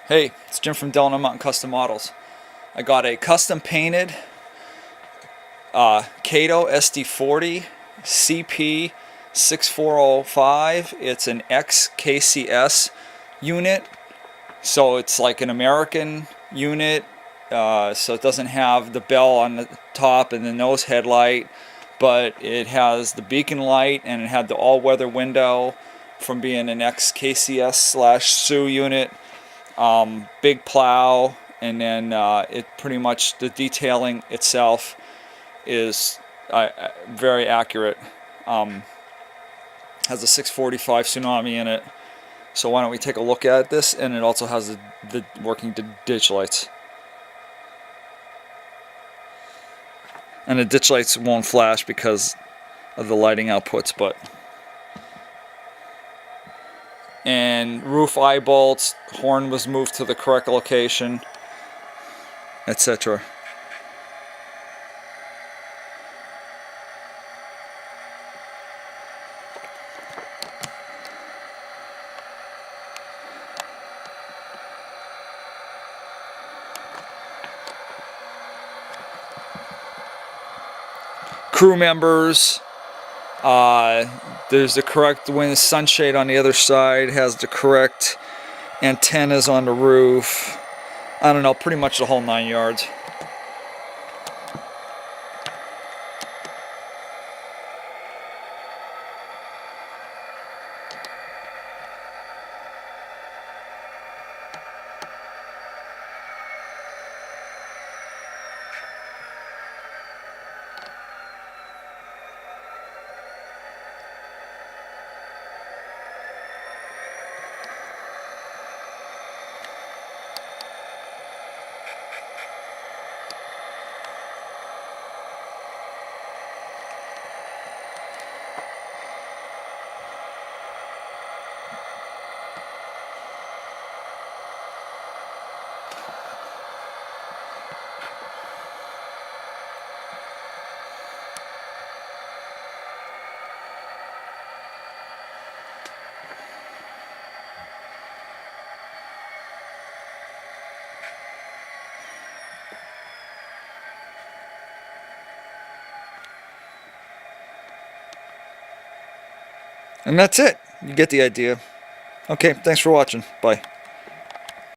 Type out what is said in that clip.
Hey, it's Jim from Delano Mountain Custom Models. I got a custom painted Kato SD40 CP6405. It's an x-KCS unit, so it's like an American unit, so it doesn't have the bell on the top and the nose headlight, but it has the beacon light and it had the all-weather window from being an x-KCS/SU unit. Big plow, and then it pretty much, the detailing itself is very accurate. Has a 645 Tsunami in it, so why don't we take a look at this. And it also has the working ditch lights, and the ditch lights won't flash because of the lighting outputs, but and roof eye bolts, horn was moved to the correct location, etc. Crew members, there's the correct wind sunshade on the other side, has the correct antennas on the roof. I don't know, pretty much the whole 9 yards. And that's it. You get the idea. Okay, thanks for watching. Bye.